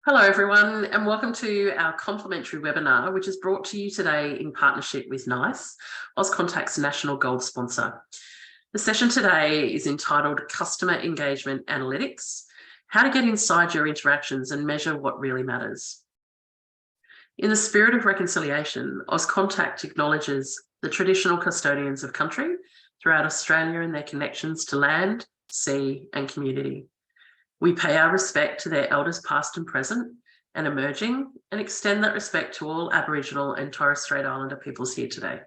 Hello everyone and welcome to our complimentary webinar, which is brought to you today in partnership with NICE, Auscontact's national gold sponsor. The session today is entitled Customer Engagement Analytics, How to Get Inside Your Interactions and Measure What Really Matters. In the spirit of reconciliation, Auscontact acknowledges the traditional custodians of country throughout Australia and their connections to land, sea and community. We pay our respect to their elders past and present and emerging, and extend that respect to all Aboriginal and Torres Strait Islander peoples here today.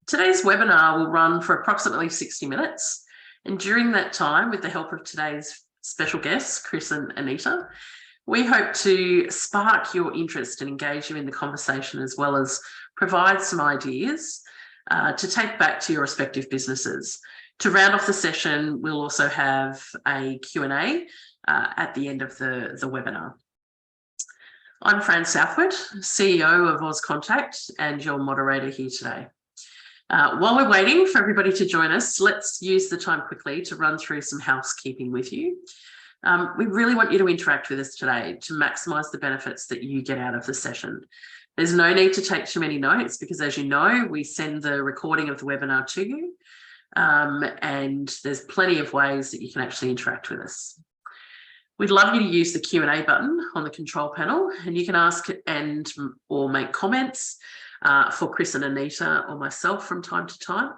Today's webinar will run for approximately 60 minutes, and during that time, with the help of today's special guests, Chris and Anita, we hope to spark your interest and engage you in the conversation, as well as provide some ideas to take back to your respective businesses. To round off the session, we'll also have a Q&A at the end of the webinar. I'm Fran Southwood, CEO of Auscontact and your moderator here today. While we're waiting for everybody to join us, let's use the time quickly to run through some housekeeping with you. We really want you to interact with us today to maximise the benefits that you get out of the session. There's no need to take too many notes because, as you know, we send the recording of the webinar to you. And there's plenty of ways that you can actually interact with us. We'd love you to use the Q&A button on the control panel, and you can ask or make comments for Chris and Anita or myself from time to time.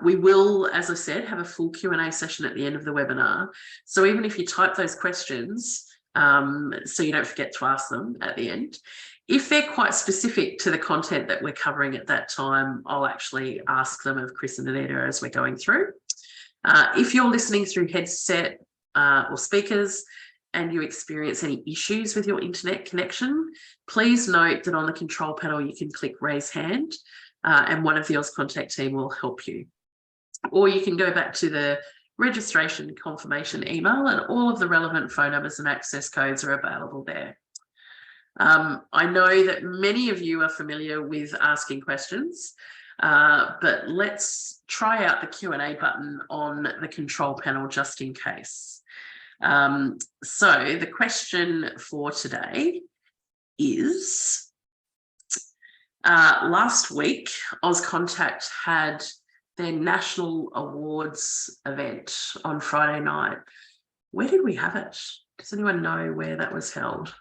We will, as I said, have a full Q&A session at the end of the webinar. So even if you type those questions, so you don't forget to ask them at the end, if they're quite specific to the content that we're covering at that time, I'll actually ask them of Chris and Anita as we're going through. If you're listening through headset or speakers and you experience any issues with your internet connection, please note that on the control panel you can click raise hand and one of the Auscontact team will help you. Or you can go back to the registration confirmation email and all of the relevant phone numbers and access codes are available there. I know that many of you are familiar with asking questions, but let's try out the Q&A button on the control panel just in case. So the question for today is, last week, Auscontact had their National Awards event on Friday night. Where did we have it? Does anyone know where that was held?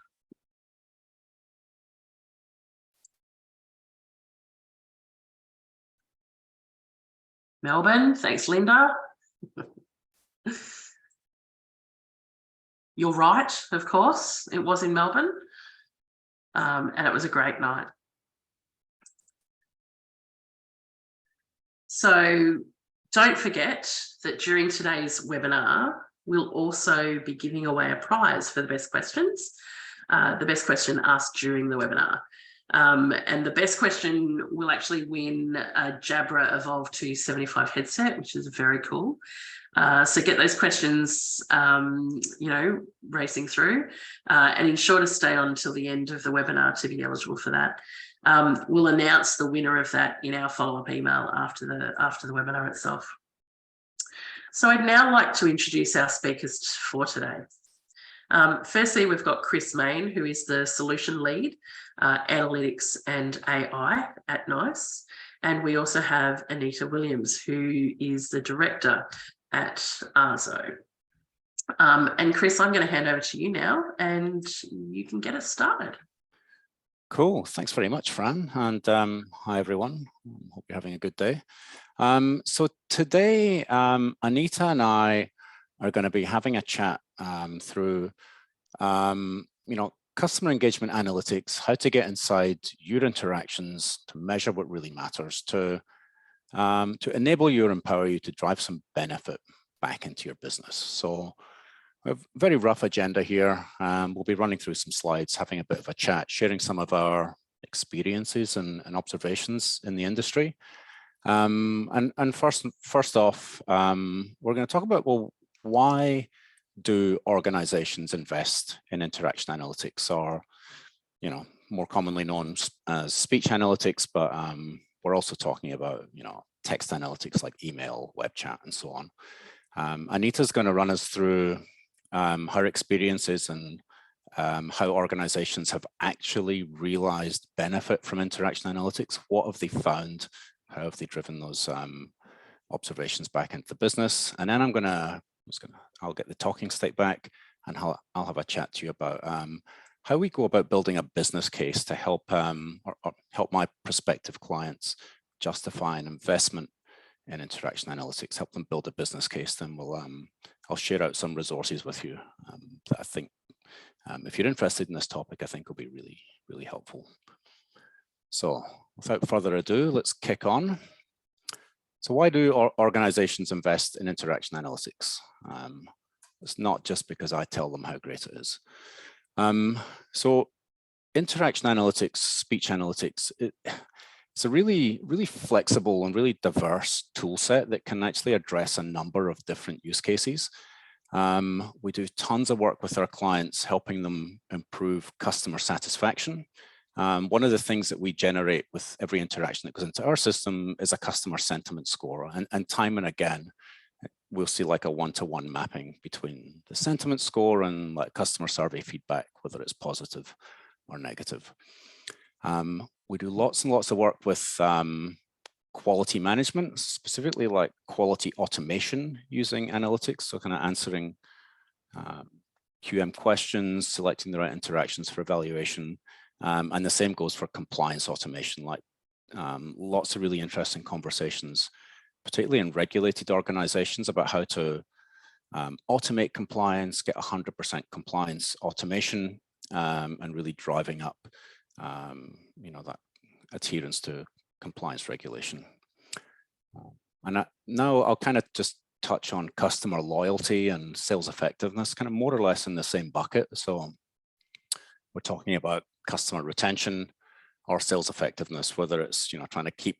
Melbourne, thanks Linda. You're right, of course, it was in Melbourne and it was a great night. So don't forget that during today's webinar, we'll also be giving away a prize for the best questions, the best question asked during the webinar. And the best question will actually win a Jabra Evolve 275 headset, which is very cool. So get those questions, racing through and ensure to stay on until the end of the webinar to be eligible for that. We'll announce the winner of that in our follow-up email after the webinar itself. So I'd now like to introduce our speakers for today. Firstly, we've got Chris Main, who is the Solution Lead, Analytics and AI at NICE. And we also have Anita Williams, who is the Director at ARZO. And Chris, I'm going to hand over to you now and you can get us started. Cool. Thanks very much, Fran. And hi, everyone. Hope you're having a good day. So today, Anita and I are going to be having a chat through, customer engagement analytics, how to get inside your interactions to measure what really matters, to enable you or empower you to drive some benefit back into your business. So we have a very rough agenda here. We'll be running through some slides, having a bit of a chat, sharing some of our experiences and observations in the industry. And first off, we're going to talk about, well, why do organizations invest in interaction analytics, or more commonly known as speech analytics, but we're also talking about text analytics like email, web chat, and so on. Anita's going to run us through her experiences and how organizations have actually realized benefit from interaction analytics. What have they found? How have they driven those observations back into the business? And then I'll get the talking stick back, and I'll have a chat to you about how we go about building a business case to help or help my prospective clients justify an investment in interaction analytics, help them build a business case. Then I'll share out some resources with you that I think, if you're interested in this topic, I think will be really, really helpful. So without further ado, let's kick on. So why do organizations invest in interaction analytics? It's not just because I tell them how great it is. So interaction analytics, speech analytics, it's a really, really flexible and really diverse tool set that can actually address a number of different use cases. We do tons of work with our clients, helping them improve customer satisfaction. One of the things that we generate with every interaction that goes into our system is a customer sentiment score. And time and again, we'll see like a one-to-one mapping between the sentiment score and like customer survey feedback, whether it's positive or negative. We do lots and lots of work with quality management, specifically like quality automation using analytics. So kind of answering QM questions, selecting the right interactions for evaluation. And the same goes for compliance automation, like lots of really interesting conversations, particularly in regulated organizations, about how to automate compliance, get 100% compliance automation, and really driving up that adherence to compliance regulation. And now I'll kind of just touch on customer loyalty and sales effectiveness, kind of more or less in the same bucket. So we're talking about customer retention or sales effectiveness, whether it's trying to keep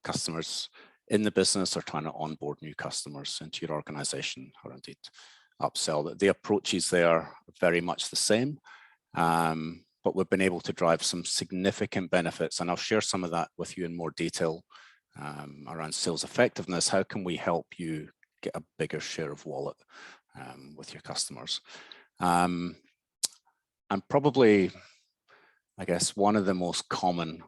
customers in the business or trying to onboard new customers into your organization, or indeed upsell. The approaches there are very much the same, but we've been able to drive some significant benefits, and I'll share some of that with you in more detail around sales effectiveness. How can we help you get a bigger share of wallet with your customers? And probably, I guess, one of the most common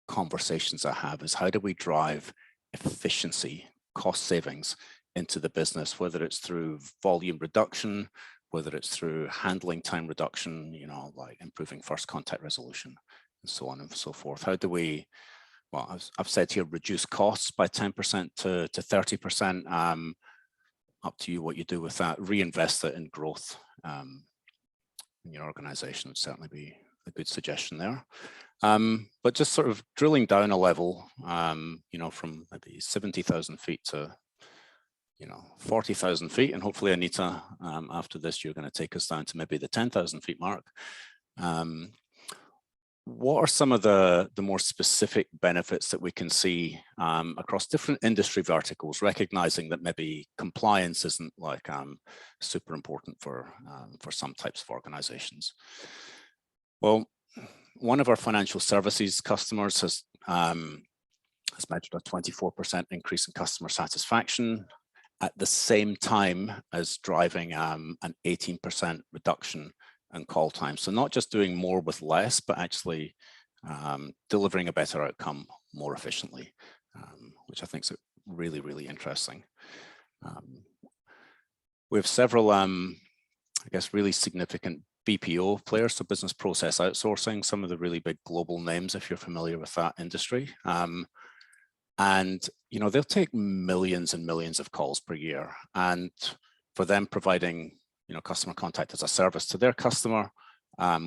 conversations I have is how do we drive efficiency, cost savings into the business, whether it's through volume reduction, whether it's through handling time reduction, like improving first contact resolution, and so on and so forth. How do we, well, I've said here, reduce costs by 10% to 30%, up to you what you do with that. Reinvest it in growth in your organization would certainly be a good suggestion there. But just sort of drilling down a level, from maybe 70,000 feet to 40,000 feet, and hopefully, Anita, after this, you're going to take us down to maybe the 10,000 feet mark. What are some of the more specific benefits that we can see across different industry verticals, recognizing that maybe compliance isn't like super important for some types of organizations? Well, one of our financial services customers has measured a 24% increase in customer satisfaction at the same time as driving an 18% reduction in call time. So not just doing more with less, but actually delivering a better outcome more efficiently, which I think is really, really interesting. We have several, I guess, really significant BPO players, so business process outsourcing, some of the really big global names, if you're familiar with that industry. And they'll take millions and millions of calls per year. And for them, providing customer contact as a service to their customer,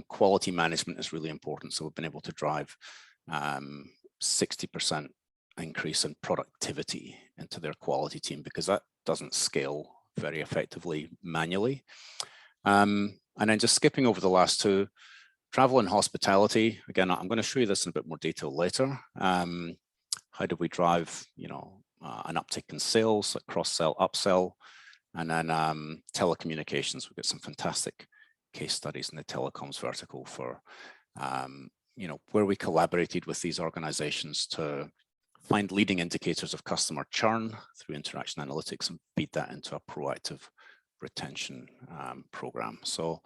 quality management is really important. So we've been able to drive 60% increase in productivity into their quality team, because that doesn't scale very effectively manually. And then just skipping over the last two, travel and hospitality. Again, I'm going to show you this in a bit more detail later. How do we drive, an uptick in sales, like cross-sell, upsell, and then telecommunications. We've got some fantastic case studies in the telecoms vertical for, where we collaborated with these organizations to find leading indicators of customer churn through interaction analytics and feed that into a proactive retention program. So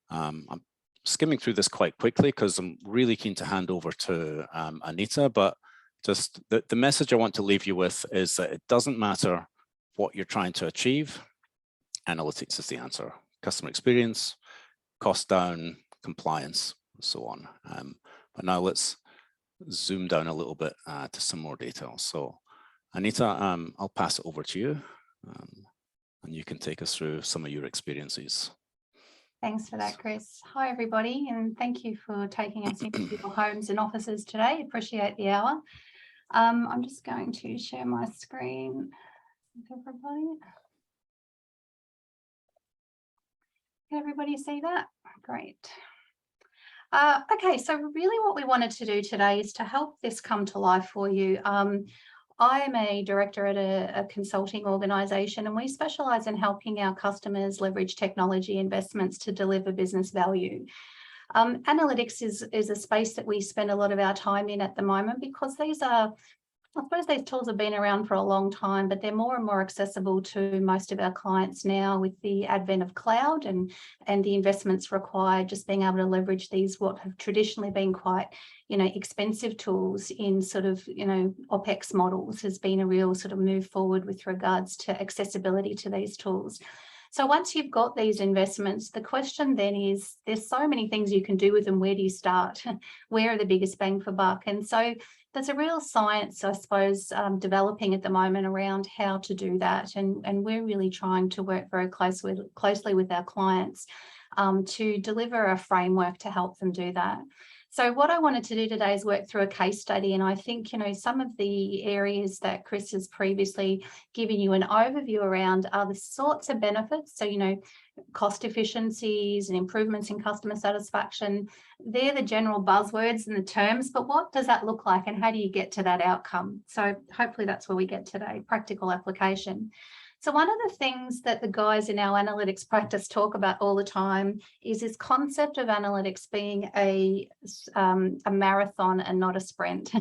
I'm skimming through this quite quickly because I'm really keen to hand over to Anita, but just the message I want to leave you with is that it doesn't matter what you're trying to achieve, analytics is the answer. Customer experience, cost down, compliance, and so on. But now let's zoom down a little bit to some more detail. So Anita, I'll pass it over to you and you can take us through some of your experiences. Thanks for that, Chris. Hi, everybody, and thank you for taking us into your homes and offices today. Appreciate the hour. I'm just going to share my screen with everybody. Can everybody see that? Great. Okay, so really what we wanted to do today is to help this come to life for you. I'm a director at a consulting organisation, and we specialise in helping our customers leverage technology investments to deliver business value. Analytics is a space that we spend a lot of our time in at the moment because these are, I suppose these tools have been around for a long time, but they're more and more accessible to most of our clients now with the advent of cloud and the investments required, just being able to leverage these, what have traditionally been quite, expensive tools in sort of, OPEX models has been a real sort of move forward with regards to accessibility to these tools. So once you've got these investments, the question then is, there's so many things you can do with them. Where do you start? Where are the biggest bang for buck? And so there's a real science, I suppose, developing at the moment around how to do that. And we're really trying to work very closely with our clients to deliver a framework to help them do that. So what I wanted to do today is work through a case study. And I think, some of the areas that Chris has previously given you an overview around are the sorts of benefits. So, cost efficiencies and improvements in customer satisfaction. They're the general buzzwords and the terms, but what does that look like and how do you get to that outcome? So hopefully that's where we get today, practical application. So one of the things that the guys in our analytics practice talk about all the time is this concept of analytics being a marathon and not a sprint.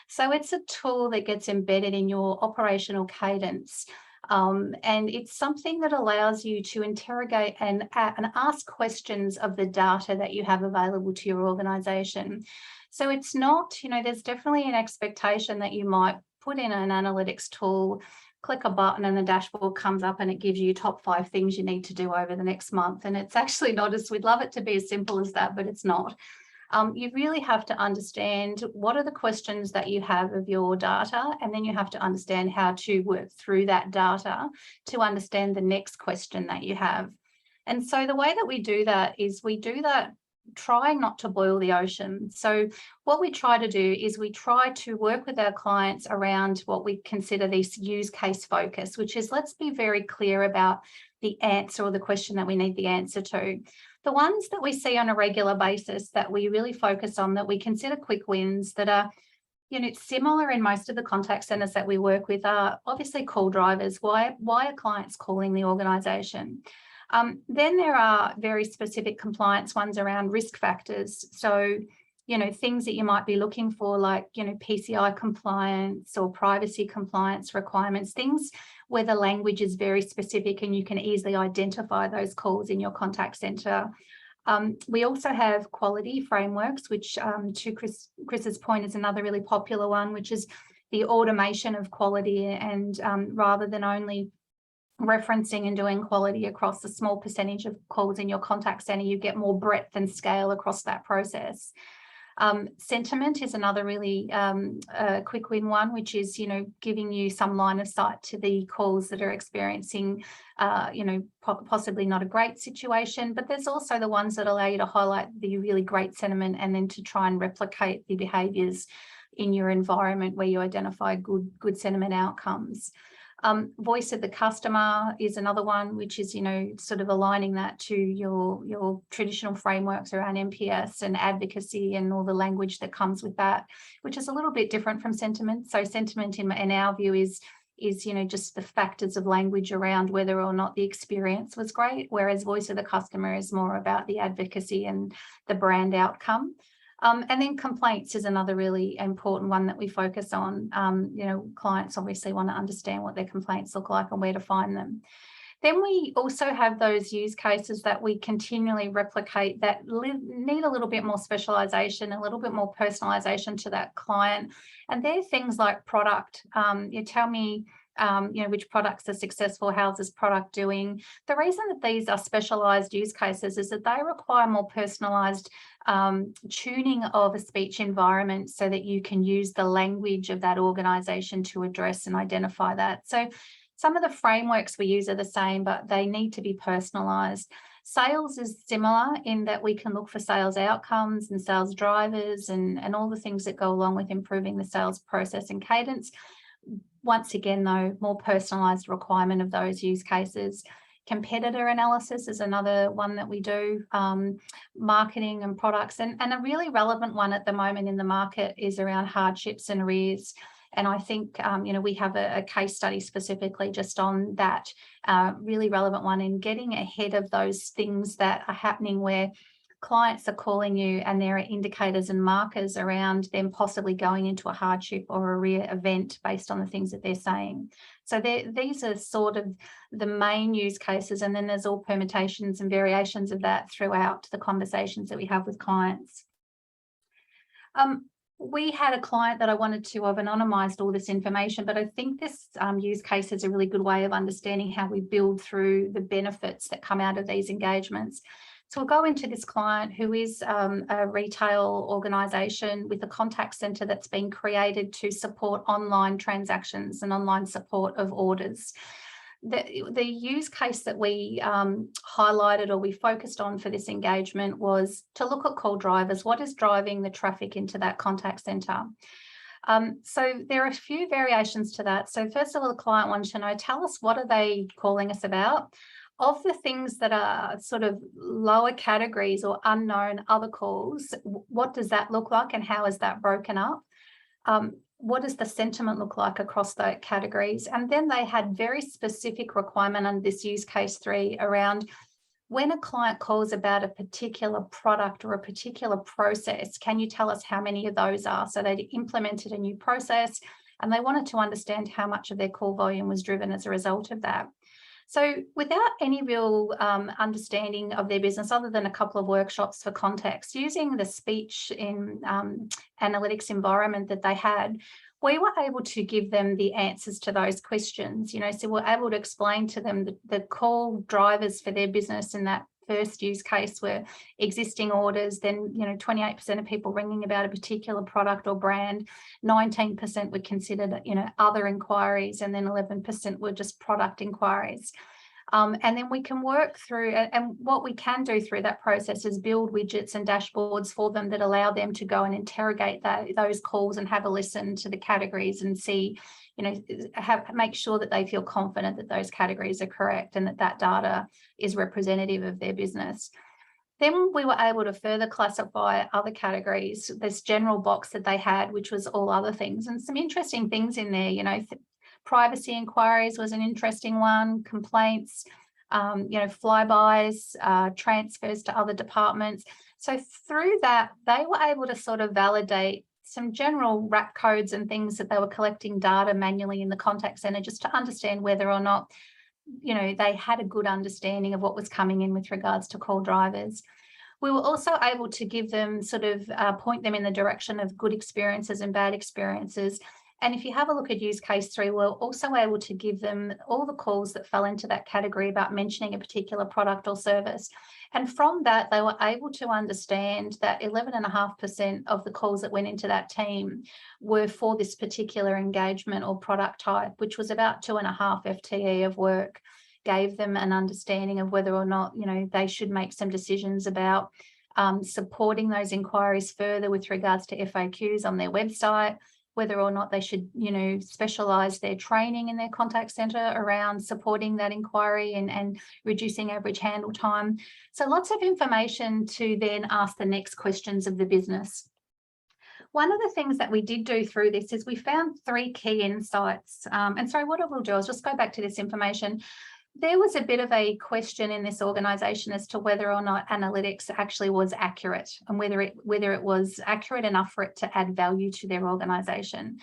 So it's a tool that gets embedded in your operational cadence. And it's something that allows you to interrogate and ask questions of the data that you have available to your organisation. So it's not, there's definitely an expectation that you might put in an analytics tool, click a button and the dashboard comes up and it gives you top 5 things you need to do over the next month. And it's actually not we'd love it to be as simple as that, but it's not. You really have to understand what are the questions that you have of your data, and then you have to understand how to work through that data to understand the next question that you have. And so the way that we do that is we do that trying not to boil the ocean. So what we try to do is we try to work with our clients around what we consider this use case focus, which is let's be very clear about the answer or the question that we need the answer to. The ones that we see on a regular basis that we really focus on, that we consider quick wins, that are similar in most of the contact centres that we work with, are obviously call drivers. Why are clients calling the organisation? Then there are very specific compliance ones around risk factors. So, things that you might be looking for, like, PCI compliance or privacy compliance requirements, things where the language is very specific and you can easily identify those calls in your contact centre. We also have quality frameworks, which to Chris's point is another really popular one, which is the automation of quality, and rather than only referencing and doing quality across a small percentage of calls in your contact centre, you get more breadth and scale across that process. Sentiment is another really quick win one, which is, giving you some line of sight to the calls that are experiencing, possibly not a great situation, but there's also the ones that allow you to highlight the really great sentiment and then to try and replicate the behaviours in your environment where you identify good sentiment outcomes. Voice of the customer is another one, which is, sort of aligning that to your traditional frameworks around NPS and advocacy and all the language that comes with that, which is a little bit different from sentiment. So sentiment in our view is just the factors of language around whether or not the experience was great, whereas voice of the customer is more about the advocacy and the brand outcome. And then complaints is another really important one that we focus on. Clients obviously want to understand what their complaints look like and where to find them. Then we also have those use cases that we continually replicate that need a little bit more specialization, a little bit more personalization to that client. And they're things like product. You tell me, which products are successful, how's this product doing? The reason that these are specialized use cases is that they require more personalized tuning of a speech environment so that you can use the language of that organization to address and identify that. So some of the frameworks we use are the same, but they need to be personalized. Sales is similar in that we can look for sales outcomes and sales drivers and all the things that go along with improving the sales process and cadence. Once again, though, more personalized requirement of those use cases. Competitor analysis is another one that we do, marketing and products. And a really relevant one at the moment in the market is around hardships and arrears. And I think, we have a case study specifically just on that, really relevant one in getting ahead of those things that are happening where clients are calling you and there are indicators and markers around them possibly going into a hardship or arrear event based on the things that they're saying. So these are sort of the main use cases, and then there's all permutations and variations of that throughout the conversations that we have with clients. We had a client that I wanted to have anonymized all this information, but I think this use case is a really good way of understanding how we build through the benefits that come out of these engagements. So we'll go into this client who is a retail organisation with a contact centre that's been created to support online transactions and online support of orders. The use case that we highlighted or we focused on for this engagement was to look at call drivers. What is driving the traffic into that contact centre? So there are a few variations to that. So first of all, the client wants to know, tell us, what are they calling us about? Of the things that are sort of lower categories or unknown other calls, what does that look like and how is that broken up? What does the sentiment look like across those categories? And then they had very specific requirement under this use case 3 around when a client calls about a particular product or a particular process, can you tell us how many of those are? So they implemented a new process and they wanted to understand how much of their call volume was driven as a result of that. So without any real understanding of their business, other than a couple of workshops for context, using the speech in analytics environment that they had, we were able to give them the answers to those questions. So we're able to explain to them the call drivers for their business in that first use case were existing orders, then 28% of people ringing about a particular product or brand, 19% were considered other inquiries, and then 11% were just product inquiries. And then we can work through, and what we can do through that process is build widgets and dashboards for them that allow them to go and interrogate those calls and have a listen to the categories and see, make sure that they feel confident that those categories are correct and that data is representative of their business. Then we were able to further classify other categories, this general box that they had, which was all other things, and some interesting things in there, privacy inquiries was an interesting one, complaints, flybys, transfers to other departments. So through that, they were able to sort of validate some general wrap codes and things that they were collecting data manually in the contact centre just to understand whether or not, they had a good understanding of what was coming in with regards to call drivers. We were also able to give them point them in the direction of good experiences and bad experiences. And if you have a look at use case 3, we're also able to give them all the calls that fell into that category about mentioning a particular product or service. And from that, they were able to understand that 11.5% of the calls that went into that team were for this particular engagement or product type, which was about 2.5 FTE of work, gave them an understanding of whether or not, they should make some decisions about supporting those inquiries further with regards to FAQs on their website, whether or not they should, specialise their training in their contact centre around supporting that inquiry and reducing average handle time. So lots of information to then ask the next questions of the business. One of the things that we did do through this is we found 3 key insights. And so what I will do is just go back to this information. There was a bit of a question in this organisation as to whether or not analytics actually was accurate and whether it was accurate enough for it to add value to their organisation.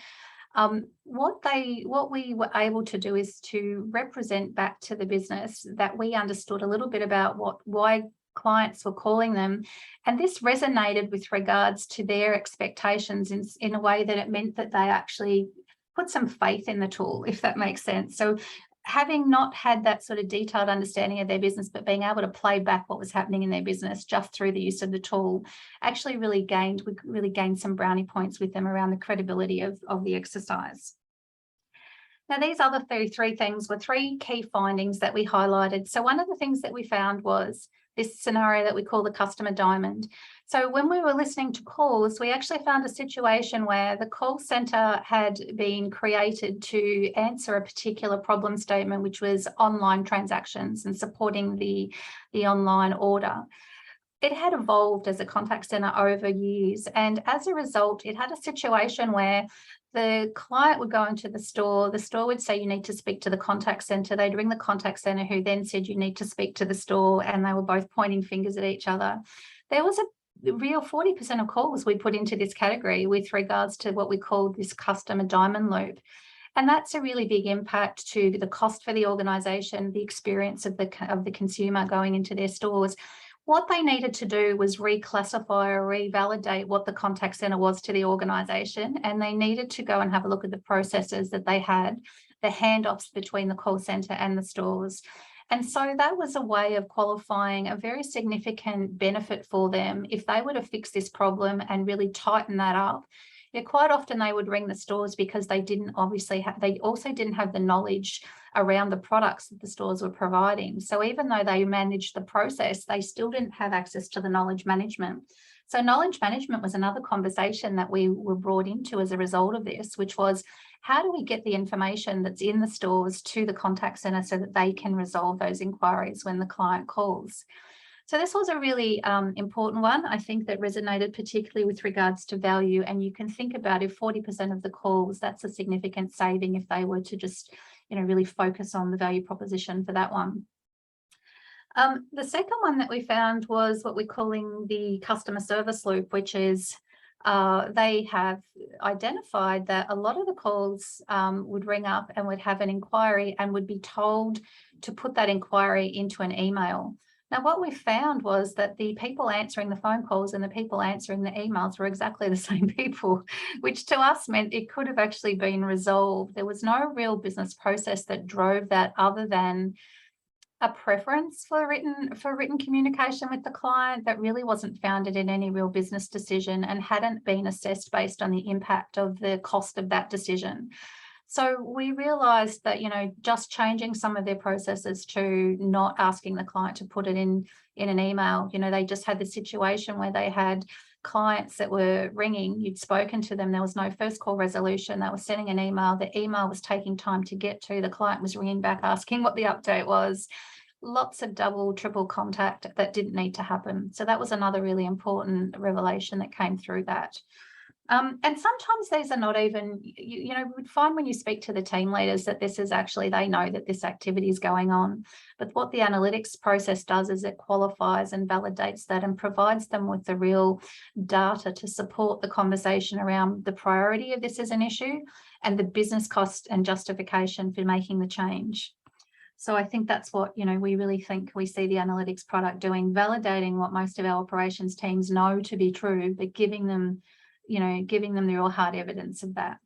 What we were able to do is to represent back to the business that we understood a little bit about why clients were calling them, and this resonated with regards to their expectations in a way that it meant that they actually put some faith in the tool, if that makes sense. So having not had that sort of detailed understanding of their business, but being able to play back what was happening in their business just through the use of the tool, actually we really gained some brownie points with them around the credibility of the exercise. Now, these other 33 things were 3 key findings that we highlighted. So one of the things that we found was this scenario that we call the customer diamond. So when we were listening to calls, we actually found a situation where the call center had been created to answer a particular problem statement, which was online transactions and supporting the online order. It had evolved as a contact center over years, and as a result, it had a situation where the client would go into the store would say you need to speak to the contact center, they'd ring the contact center who then said you need to speak to the store, and they were both pointing fingers at each other. There was a real 40% of calls we put into this category with regards to what we call this customer diamond loop. And that's a really big impact to the cost for the organisation, the experience of the consumer going into their stores. What they needed to do was reclassify or revalidate what the contact centre was to the organisation, and they needed to go and have a look at the processes that they had, the handoffs between the call centre and the stores. And so that was a way of qualifying a very significant benefit for them if they were to fix this problem and really tighten that up. Yeah, quite often they would ring the stores because they also didn't have the knowledge around the products that the stores were providing. So even though they managed the process, they still didn't have access to the knowledge management. So knowledge management was another conversation that we were brought into as a result of this, which was how do we get the information that's in the stores to the contact centre so that they can resolve those inquiries when the client calls. So this was a really important one, I think, that resonated particularly with regards to value. And you can think about if 40% of the calls, that's a significant saving if they were to just, really focus on the value proposition for that one. The second one that we found was what we're calling the customer service loop, which is they have identified that a lot of the calls would ring up and would have an inquiry and would be told to put that inquiry into an email. Now, what we found was that the people answering the phone calls and the people answering the emails were exactly the same people, which to us meant it could have actually been resolved. There was no real business process that drove that other than a preference for written communication with the client that really wasn't founded in any real business decision and hadn't been assessed based on the impact of the cost of that decision. So we realised that, just changing some of their processes to not asking the client to put it in an email, they just had the situation where they had clients that were ringing, you'd spoken to them, there was no first call resolution, they were sending an email, the email was taking time to get to, the client was ringing back asking what the update was, lots of double, triple contact that didn't need to happen. So that was another really important revelation that came through that. And sometimes these are not even, you would find when you speak to the team leaders that this is actually, they know that this activity is going on. But what the analytics process does is it qualifies and validates that and provides them with the real data to support the conversation around the priority of this as an issue and the business cost and justification for making the change. So I think that's what, we really think we see the analytics product doing, validating what most of our operations teams know to be true, but giving them the real hard evidence of that.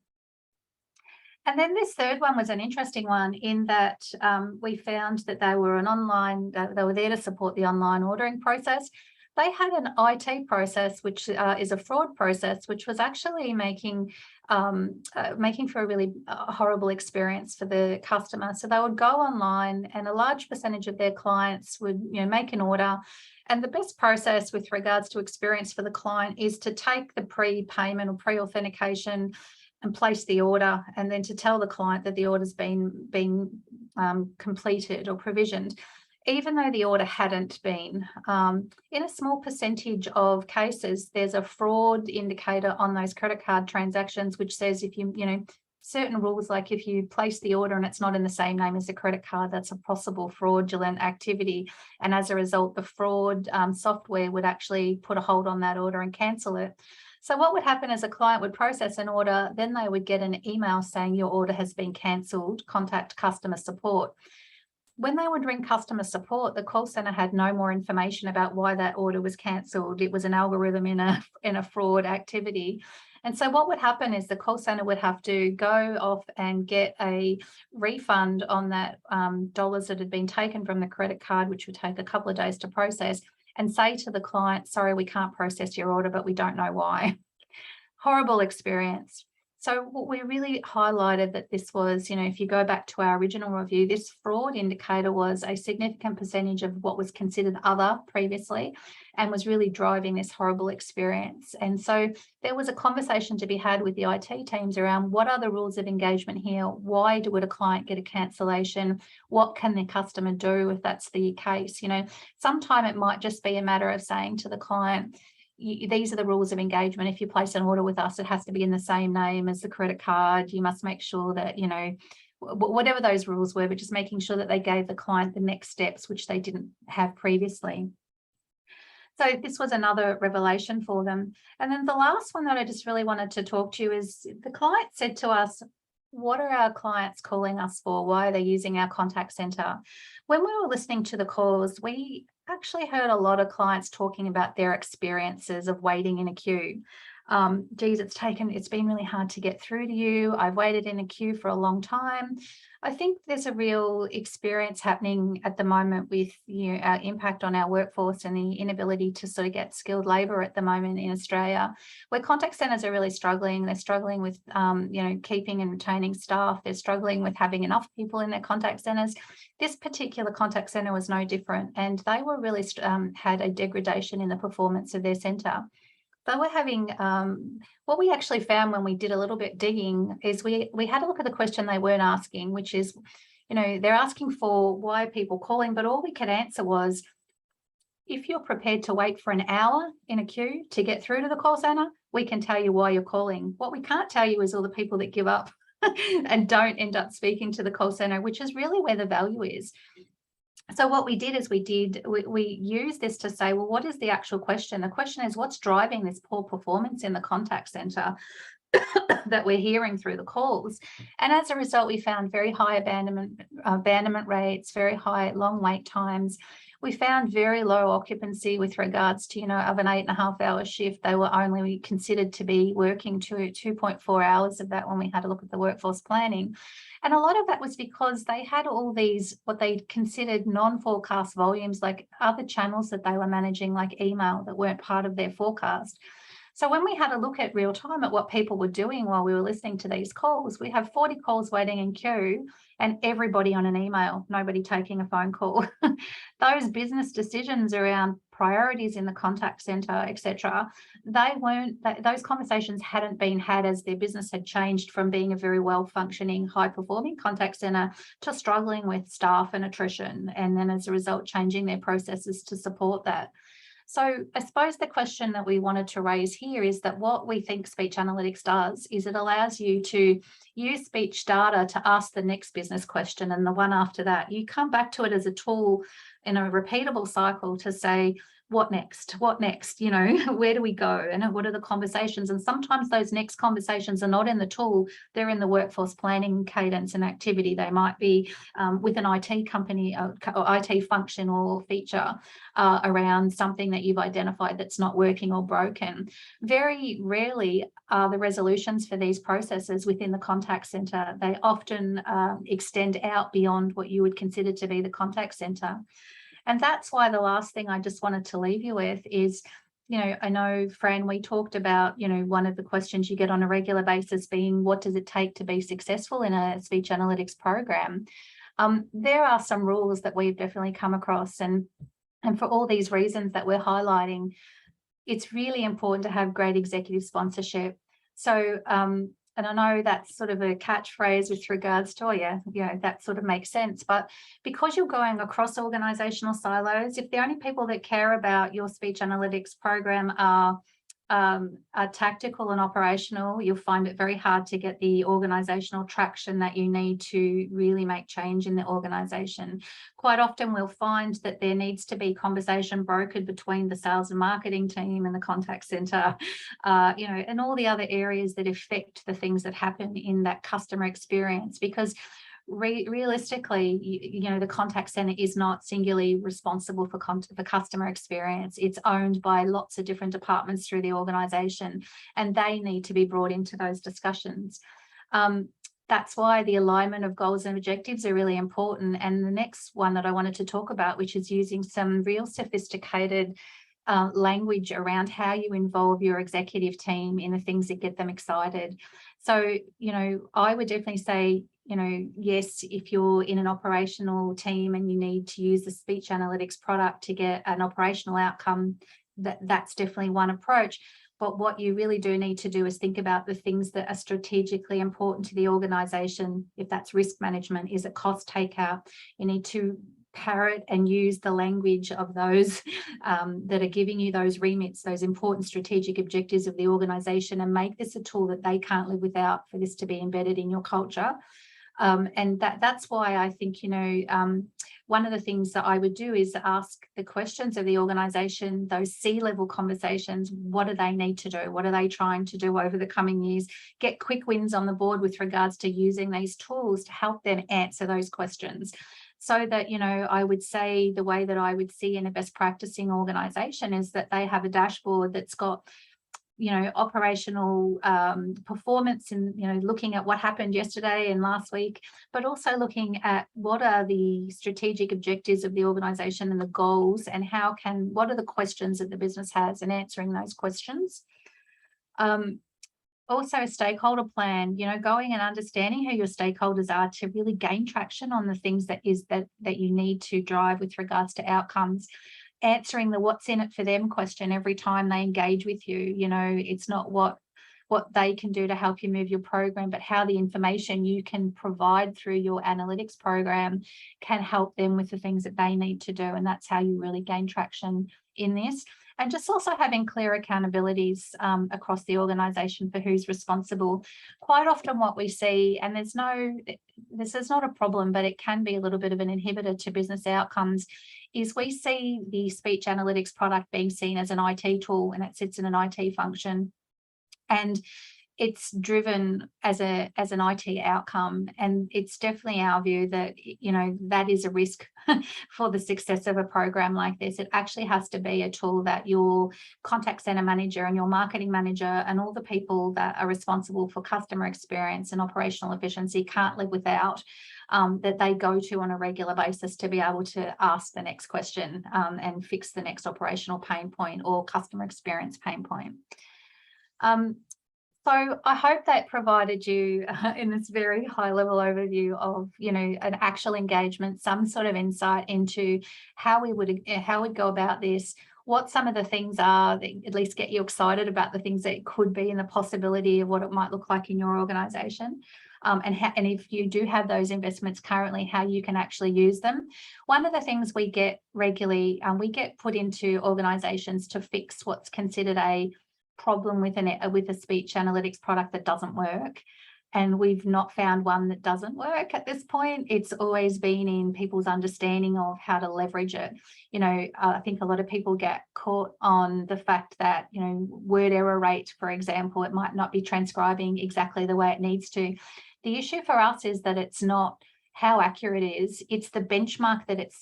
And then this third one was an interesting one in that we found that they were they were there to support the online ordering process. They had an IT process, which is a fraud process, which was actually making for a really horrible experience for the customer. So they would go online and a large percentage of their clients would make an order. And the best process with regards to experience for the client is to take the pre-payment or pre-authentication and place the order, and then to tell the client that the order's been completed or provisioned, even though the order hadn't been. In a small percentage of cases, there's a fraud indicator on those credit card transactions, which says if certain rules, like if you place the order and it's not in the same name as the credit card, that's a possible fraudulent activity. And as a result, the fraud software would actually put a hold on that order and cancel it. So what would happen is a client would process an order, then they would get an email saying your order has been cancelled, contact customer support. When they would ring customer support, the call center had no more information about why that order was cancelled. It was an algorithm in a fraud activity. And so what would happen is the call center would have to go off and get a refund on that dollars that had been taken from the credit card, which would take a couple of days to process, and say to the client, sorry, we can't process your order, but we don't know why. Horrible experience. So what we really highlighted that this was, if you go back to our original review, this fraud indicator was a significant percentage of what was considered other previously and was really driving this horrible experience. And so there was a conversation to be had with the IT teams around what are the rules of engagement here? Why would a client get a cancellation? What can the customer do if that's the case? Sometime it might just be a matter of saying to the client, these are the rules of engagement. If you place an order with us, it has to be in the same name as the credit card. You must make sure that, whatever those rules were, but just making sure that they gave the client the next steps, which they didn't have previously. So this was another revelation for them. And then the last one that I just really wanted to talk to you is the client said to us, what are our clients calling us for? Why are they using our contact center? When we were listening to the calls, we actually heard a lot of clients talking about their experiences of waiting in a queue. Geez, it's been really hard to get through to you. I've waited in a queue for a long time. I think there's a real experience happening at the moment with our impact on our workforce and the inability to sort of get skilled labour at the moment in Australia, where contact centres are really struggling. They're struggling with keeping and retaining staff. They're struggling with having enough people in their contact centres. This particular contact centre was no different, and they were really had a degradation in the performance of their centre. They were having, what we actually found when we did a little bit digging is we had a look at the question they weren't asking, which is, they're asking for why are people calling, but all we could answer was, if you're prepared to wait for an hour in a queue to get through to the call centre, we can tell you why you're calling. What we can't tell you is all the people that give up and don't end up speaking to the call centre, which is really where the value is. So what we did is we used this to say, well, what is the actual question? The question is, what's driving this poor performance in the contact centre that we're hearing through the calls? And as a result, we found very high abandonment rates, very high long wait times. We found very low occupancy with regards to, of an 8.5-hour shift, they were only considered to be working 2.4 hours of that when we had a look at the workforce planning. And a lot of that was because they had all these, what they considered non-forecast volumes, like other channels that they were managing, like email, that weren't part of their forecast. So when we had a look at real time at what people were doing while we were listening to these calls, we have 40 calls waiting in queue and everybody on an email, nobody taking a phone call. Those business decisions around priorities in the contact center, etc., those conversations hadn't been had as their business had changed from being a very well-functioning, high-performing contact center to struggling with staff and attrition, and then as a result changing their processes to support that. So I suppose the question that we wanted to raise here is that what we think speech analytics does is it allows you to use speech data to ask the next business question and the one after that. You come back to it as a tool in a repeatable cycle to say, what next? What next? Where do we go? And what are the conversations? And sometimes those next conversations are not in the tool, they're in the workforce planning cadence and activity. They might be with an IT company or IT function or feature around something that you've identified that's not working or broken. Very rarely are the resolutions for these processes within the contact center. They often extend out beyond what you would consider to be the contact center. And that's why the last thing I just wanted to leave you with is, I know, Fran, we talked about, one of the questions you get on a regular basis being, what does it take to be successful in a speech analytics program? There are some rules that we've definitely come across, and for all these reasons that we're highlighting, it's really important to have great executive sponsorship. So, and I know that's sort of a catchphrase with regards to, that sort of makes sense. But because you're going across organisational silos, if the only people that care about your speech analytics program are are tactical and operational, you'll find it very hard to get the organisational traction that you need to really make change in the organisation. Quite often we'll find that there needs to be conversation brokered between the sales and marketing team and the contact centre, and all the other areas that affect the things that happen in that customer experience, because realistically, the contact center is not singularly responsible for customer experience. It's owned by lots of different departments through the organization, and they need to be brought into those discussions. That's why the alignment of goals and objectives are really important. And the next one that I wanted to talk about, which is using some real sophisticated language around how you involve your executive team in the things that get them excited. So, I would definitely say, yes, if you're in an operational team and you need to use the speech analytics product to get an operational outcome, that's definitely one approach. But what you really do need to do is think about the things that are strategically important to the organization. If that's risk management, is it cost takeout? You need to parrot and use the language of those that are giving you those remits, those important strategic objectives of the organization, and make this a tool that they can't live without for this to be embedded in your culture. And that's why I think, one of the things that I would do is ask the questions of the organisation, those C-level conversations. What do they need to do? What are they trying to do over the coming years? Get quick wins on the board with regards to using these tools to help them answer those questions. So that, I would say the way that I would see in a best practicing organisation is that they have a dashboard that's got operational performance and, looking at what happened yesterday and last week, but also looking at what are the strategic objectives of the organisation and the goals, and what are the questions that the business has, and answering those questions. Also a stakeholder plan, going and understanding who your stakeholders are to really gain traction on the things that you need to drive with regards to outcomes. Answering the what's in it for them question every time they engage with you. It's not what they can do to help you move your program, but how the information you can provide through your analytics program can help them with the things that they need to do. And that's how you really gain traction in this. And just also having clear accountabilities across the organisation for who's responsible. Quite often what we see, and this is not a problem, but it can be a little bit of an inhibitor to business outcomes, is we see the speech analytics product being seen as an IT tool, and it sits in an IT function. And it's driven as an IT outcome, and it's definitely our view that that is a risk for the success of a program like this. It actually has to be a tool that your contact center manager and your marketing manager and all the people that are responsible for customer experience and operational efficiency can't live without, that they go to on a regular basis to be able to ask the next question and fix the next operational pain point or customer experience pain point. So I hope that provided you in this very high level overview of, an actual engagement, some sort of insight into how we'd go about this, what some of the things are that at least get you excited about the things that it could be and the possibility of what it might look like in your organisation. And if you do have those investments currently, how you can actually use them. One of the things we get regularly, we get put into organisations to fix what's considered a problem with a speech analytics product that doesn't work, and we've not found one that doesn't work at this point. It's always been in people's understanding of how to leverage it. I think a lot of people get caught on the fact that word error rate, for example, it might not be transcribing exactly the way it needs to. The issue for us is that it's not how accurate it is, it's the benchmark that it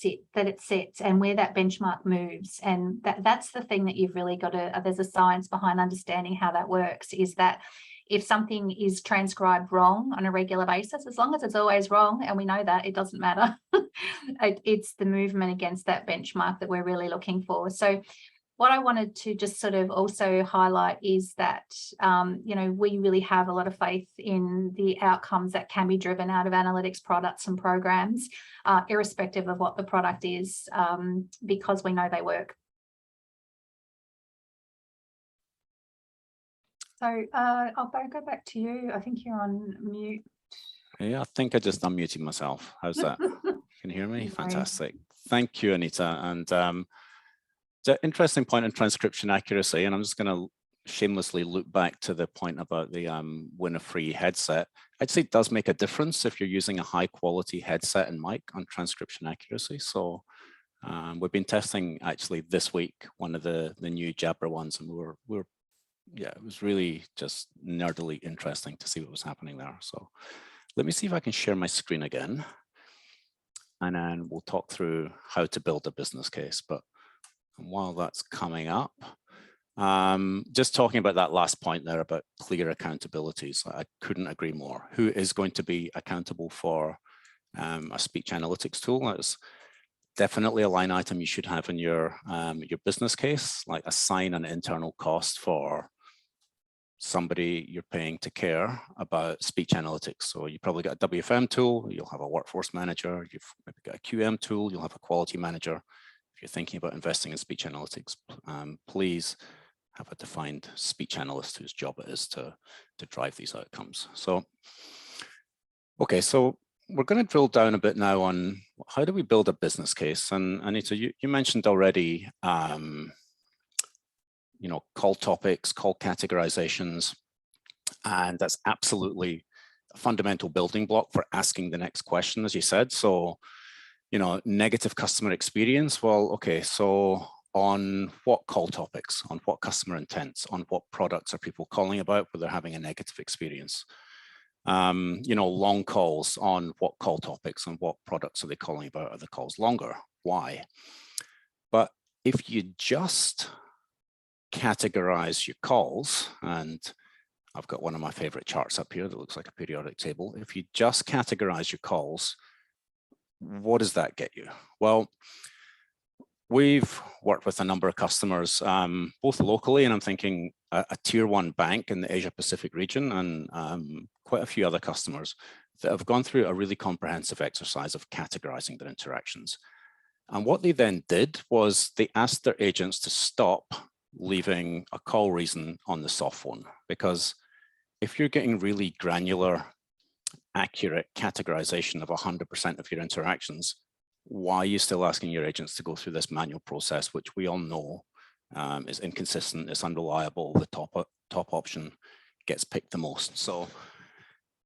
sets and where that benchmark moves. And that's the thing that you've really got to, there's a science behind understanding how that works, is that if something is transcribed wrong on a regular basis, as long as it's always wrong, and we know that, it doesn't matter. It's the movement against that benchmark that we're really looking for. So what I wanted to just sort of also highlight is that, we really have a lot of faith in the outcomes that can be driven out of analytics products and programs, irrespective of what the product is, because we know they work. So I'll go back to you. I think you're on mute. Yeah, I think I just unmuted myself. How's that? Can you hear me? Fantastic. Thank you, Anita. And it's an interesting point in transcription accuracy, and I'm just going to shamelessly loop back to the point about the win a free headset. I'd say it does make a difference if you're using a high quality headset and mic on transcription accuracy. So we've been testing actually this week one of the new Jabra ones, and yeah, it was really just nerdily interesting to see what was happening there. So let me see if I can share my screen again, and then we'll talk through how to build a business case. But while that's coming up, just talking about that last point there about clear accountabilities, I couldn't agree more. Who is going to be accountable for a speech analytics tool? That's definitely a line item you should have in your business case, like assign an internal cost for somebody you're paying to care about speech analytics. So you probably got a WFM tool, you'll have a workforce manager, you've maybe got a QM tool, you'll have a quality manager. If you're thinking about investing in speech analytics, please have a defined speech analyst whose job it is to drive these outcomes. So, okay, so we're going to drill down a bit now on how do we build a business case. And Anita, you mentioned already, you know, call topics, call categorizations, and that's absolutely a fundamental building block for asking the next question, as you said. So, you know, negative customer experience. Well, okay, so on what call topics, on what customer intents, on what products are people calling about where they're having a negative experience? You know, long calls, on what call topics, on what products are they calling about? Are the calls longer? Why? But if you just categorize your calls, and I've got one of my favorite charts up here that looks like a periodic table. If you just categorize your calls, what does that get you? Well, we've worked with a number of customers, both locally, and I'm thinking a tier 1 bank in the Asia Pacific region, and quite a few other customers that have gone through a really comprehensive exercise of categorizing their interactions. And what they then did was they asked their agents to stop leaving a call reason on the soft phone, because if you're getting really granular, accurate categorization of 100% of your interactions, why are you still asking your agents to go through this manual process, which we all know is inconsistent, it's unreliable, the top option gets picked the most. So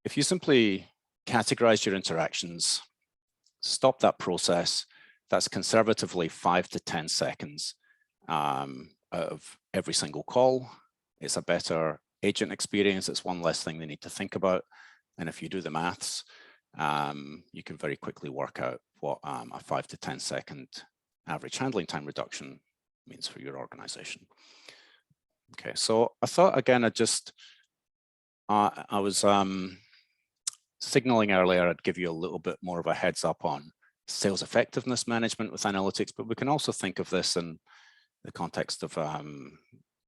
if you simply categorize your interactions, stop that process, that's conservatively 5 to 10 seconds out of every single call. It's a better agent experience. It's one less thing they need to think about. And if you do the maths, you can very quickly work out what a 5 to 10 second average handling time reduction means for your organization. Okay, so I thought again, I was signaling earlier I'd give you a little bit more of a heads up on sales effectiveness management with analytics, but we can also think of this in the context of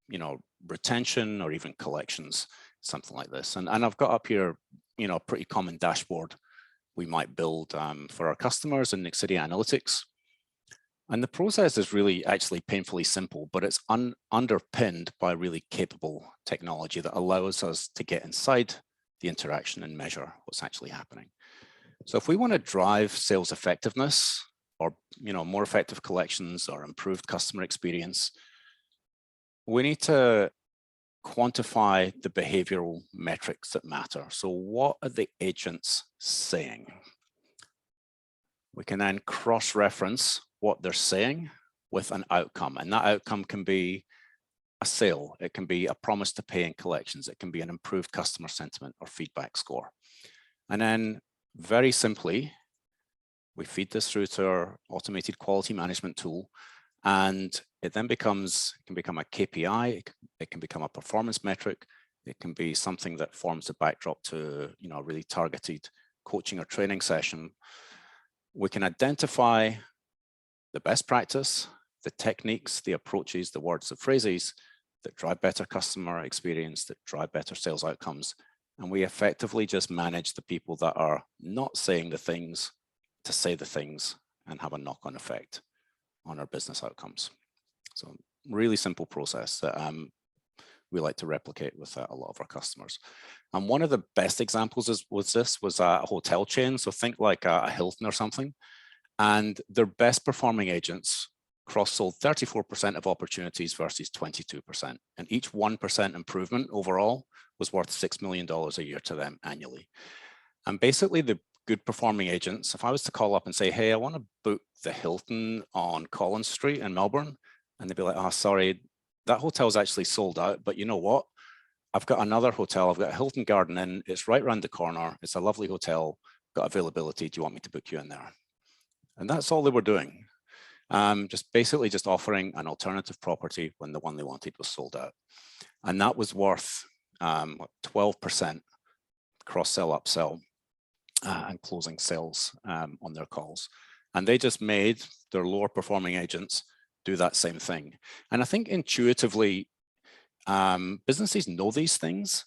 you know, retention or even collections, something like this. And I've got up here, you know, a pretty common dashboard we might build for our customers in Nexity Analytics. And the process is really actually painfully simple, but it's underpinned by really capable technology that allows us to get inside the interaction and measure what's actually happening. So if we want to drive sales effectiveness, or, you know, more effective collections or improved customer experience, we need to quantify the behavioral metrics that matter. So what are the agents saying? We can then cross-reference what they're saying with an outcome, and that outcome can be a sale, it can be a promise to pay in collections, it can be an improved customer sentiment or feedback score. And then very simply, we feed this through to our automated quality management tool, and it then can become a KPI, it can become a performance metric, it can be something that forms a backdrop to, you know, a really targeted coaching or training session. We can identify the best practice, the techniques, the approaches, the words, the phrases that drive better customer experience, that drive better sales outcomes. And we effectively just manage the people that are not saying the things to say the things and have a knock-on effect on our business outcomes. So really simple process that we like to replicate with a lot of our customers. And one of the best examples was a hotel chain. So think like a Hilton or something. And their best performing agents cross-sold 34% of opportunities versus 22%. And each 1% improvement overall was worth $6 million a year to them annually. And basically the good performing agents, if I was to call up and say, hey, I want to book the Hilton on Collins Street in Melbourne, and they'd be like, oh, sorry, that hotel's actually sold out, but you know what? I've got another hotel, I've got a Hilton Garden Inn, it's right around the corner, it's a lovely hotel, got availability, do you want me to book you in there? And that's all they were doing. Just basically just offering an alternative property when the one they wanted was sold out. And that was worth 12% cross-sell, upsell, and closing sales on their calls. And they just made their lower performing agents do that same thing. And I think intuitively, businesses know these things,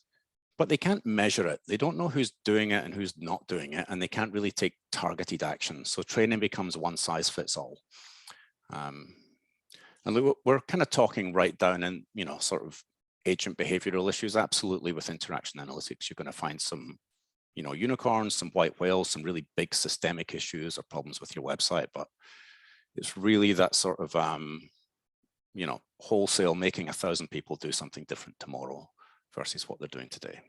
but they can't measure it. They don't know who's doing it and who's not doing it, and they can't really take targeted action. So training becomes one size fits all. And we're kind of talking right down in, you know, sort of agent behavioral issues. Absolutely, with interaction analytics, you're going to find some, you know, unicorns, some white whales, some really big systemic issues or problems with your website. But it's really that sort of, you know, wholesale making 1,000 people do something different tomorrow versus what they're doing today.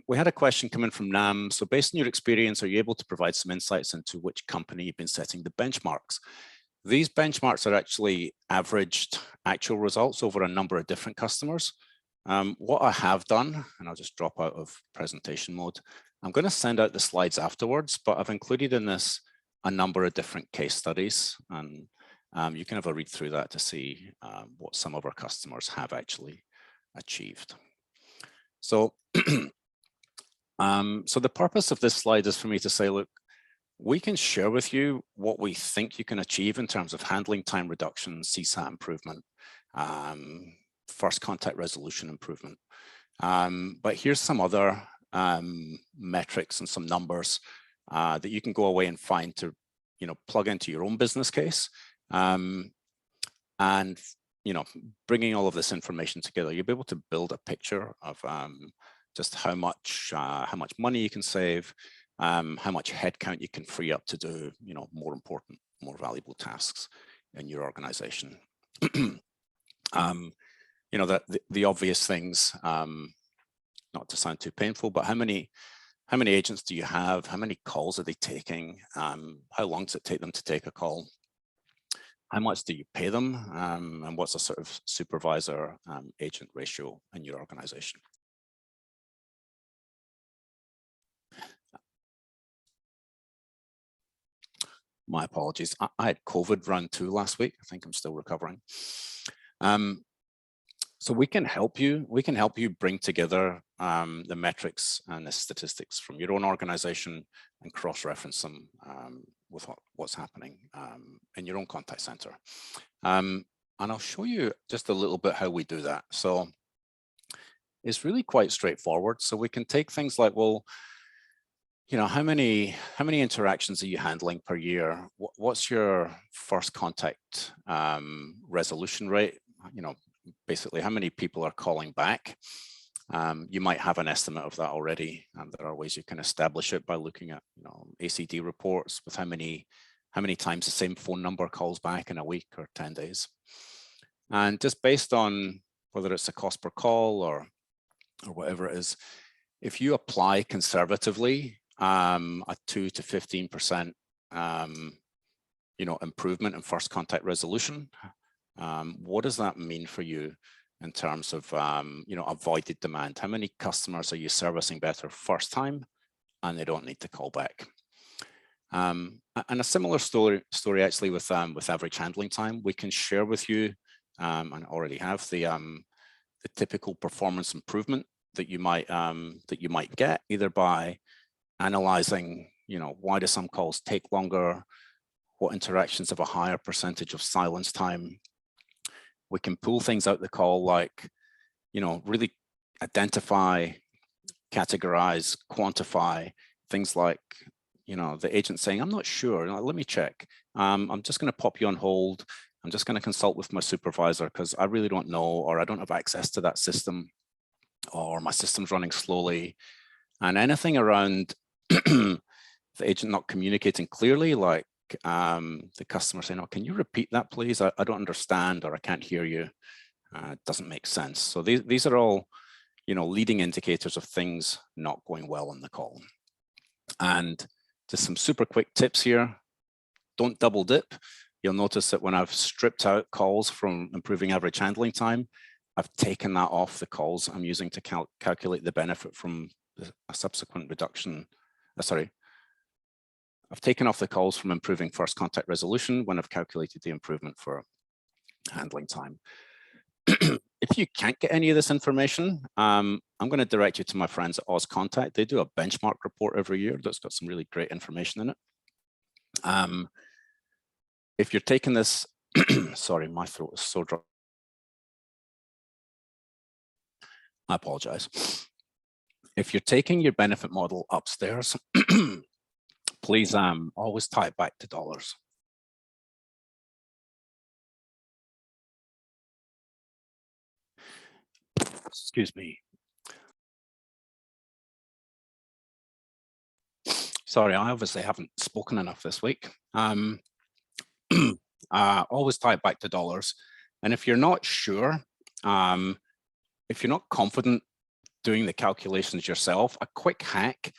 We had a question coming from Nam. So based on your experience, are you able to provide some insights into which company you've been setting the benchmarks? These benchmarks are actually averaged actual results over a number of different customers. What I have done, and I'll just drop out of presentation mode, I'm going to send out the slides afterwards, but I've included in this a number of different case studies, and you can have a read through that to see what some of our customers have actually achieved. So, so the purpose of this slide is for me to say, look, we can share with you what we think you can achieve in terms of handling time reduction, CSAT improvement, first contact resolution improvement. But here's some other metrics and some numbers that you can go away and find to, you know, plug into your own business case. And, you know, bringing all of this information together, you'll be able to build a picture of just how much money you can save, how much headcount you can free up to do, you know, more important, more valuable tasks in your organization. You know, the obvious things, not to sound too painful, but how many agents do you have? How many calls are they taking? How long does it take them to take a call? How much do you pay them? And what's a sort of supervisor agent ratio in your organization? My apologies. I had COVID round 2 last week. I think I'm still recovering. So we can help you. We can help you bring together the metrics and the statistics from your own organization and cross-reference them with what's happening in your own contact center. And I'll show you just a little bit how we do that. So it's really quite straightforward. So we can take things like, well, you know, how many interactions are you handling per year? What's your first contact resolution rate? You know, basically how many people are calling back. You might have an estimate of that already, and there are ways you can establish it by looking at, you know, ACD reports with how many times the same phone number calls back in a week or 10 days. And just based on whether it's a cost per call or whatever it is, if you apply conservatively a 2 to 15% you know, improvement in first contact resolution, what does that mean for you in terms of you know, avoided demand? How many customers are you servicing better first time and they don't need to call back? And a similar story actually with average handling time. We can share with you and already have the typical performance improvement that you might get either by analyzing, you know, why do some calls take longer? What interactions have a higher percentage of silence time? We can pull things out the call, like, you know, really identify, categorize, quantify things like, you know, the agent saying, I'm not sure, let me check. I'm just going to pop you on hold. I'm just going to consult with my supervisor because I really don't know, or I don't have access to that system, or my system's running slowly. And anything around the agent not communicating clearly, like, the customer saying, oh, can you repeat that, please? I don't understand, or I can't hear you. It doesn't make sense. So these are all, leading indicators of things not going well on the call. And just some super quick tips here. Don't double dip. You'll notice that when I've stripped out calls from improving average handling time, I've taken that off the calls I'm using to calculate the benefit from a subsequent reduction. I've taken off the calls from improving first contact resolution when I've calculated the improvement for handling time. If you can't get any of this information, I'm going to direct you to my friends at Auscontact. They do a benchmark report every year that's got some really great information in it. If you're taking this, sorry, my throat is so dry. I apologize. If you're taking your benefit model upstairs, please always tie it back to dollars. Excuse me. Sorry, I obviously haven't spoken enough this week. Always tie it back to dollars. And if you're not sure, if you're not confident doing the calculations yourself, a quick hack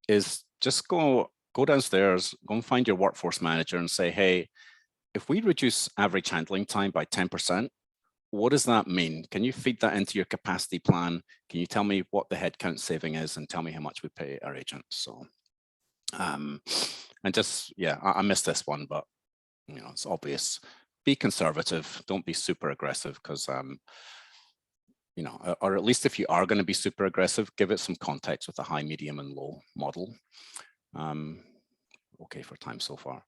is just go downstairs, go and find your workforce manager and say, hey, if we reduce average handling time by 10%, what does that mean? Can you feed that into your capacity plan? Can you tell me what the headcount saving is and tell me how much we pay our agents? So, and just, yeah, I missed this one, but it's obvious. Be conservative. Don't be super aggressive because, or at least if you are going to be super aggressive, give it some context with a high, medium, and low model. Okay for time so far.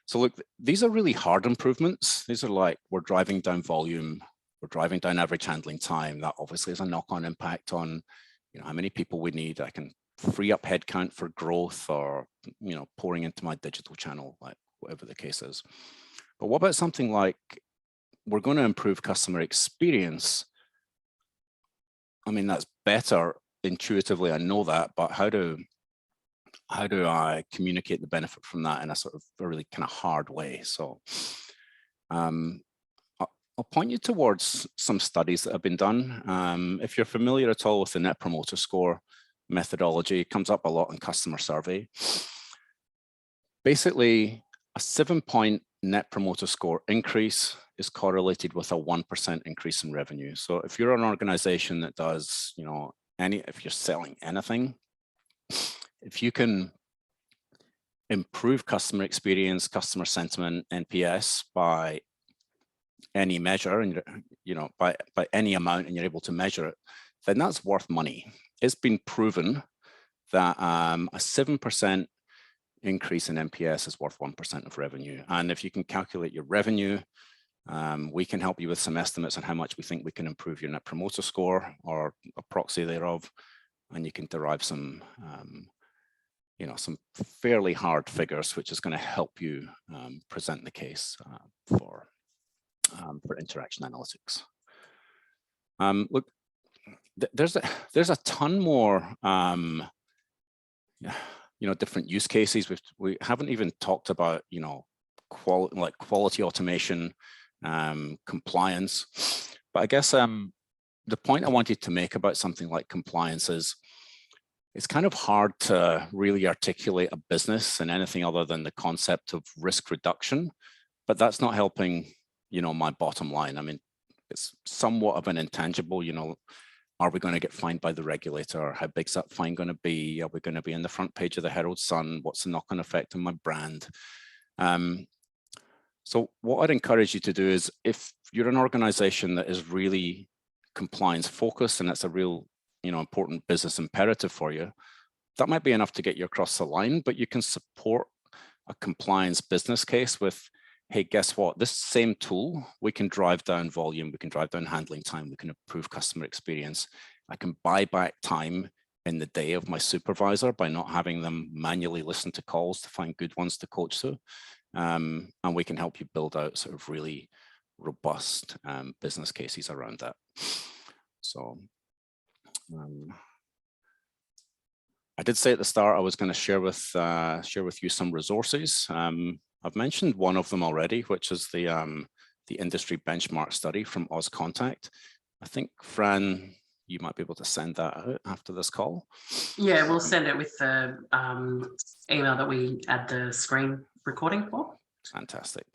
So look, these are really hard improvements. These are like, we're driving down volume, we're driving down average handling time. That obviously has a knock-on impact on, how many people we need. I can free up headcount for growth or, pouring into my digital channel, like whatever the case is. But what about something like, we're going to improve customer experience? I mean, that's better intuitively, I know that, but how do I communicate the benefit from that in a sort of a really kind of hard way? So I'll point you towards some studies that have been done. If you're familiar at all with the Net Promoter Score methodology, it comes up a lot in customer survey. Basically, a 7-point Net Promoter Score increase is correlated with a 1% increase in revenue. So if you're an organization that does, if you're selling anything, if you can improve customer experience, customer sentiment, NPS by any measure, and by any amount, and you're able to measure it, then that's worth money. It's been proven that a 7% increase in NPS is worth 1% of revenue. And if you can calculate your revenue, we can help you with some estimates on how much we think we can improve your Net Promoter Score or a proxy thereof, and you can derive some some fairly hard figures, which is going to help you present the case for interaction analytics. Look, there's a ton more different use cases. We haven't even talked about quality automation, compliance. But I guess the point I wanted to make about something like compliance is, it's kind of hard to really articulate a business in anything other than the concept of risk reduction, but that's not helping, my bottom line. I mean, it's somewhat of an intangible, are we going to get fined by the regulator? How big's that fine going to be? Are we going to be in the front page of the Herald Sun? What's the knock-on effect on my brand? So what I'd encourage you to do is, if you're an organization that is really compliance focused and that's a real important business imperative for you, that might be enough to get you across the line, but you can support a compliance business case with, hey, guess what? This same tool, we can drive down volume, we can drive down handling time, we can improve customer experience. I can buy back time in the day of my supervisor by not having them manually listen to calls to find good ones to coach to. And we can help you build out sort of really robust business cases around that. So I did say at the start I was going to share with you some resources. I've mentioned one of them already, which is the industry benchmark study from Auscontact. I think, Fran, you might be able to send that out after this call. Yeah, we'll send it with the email that we add the screen recording for. Fantastic.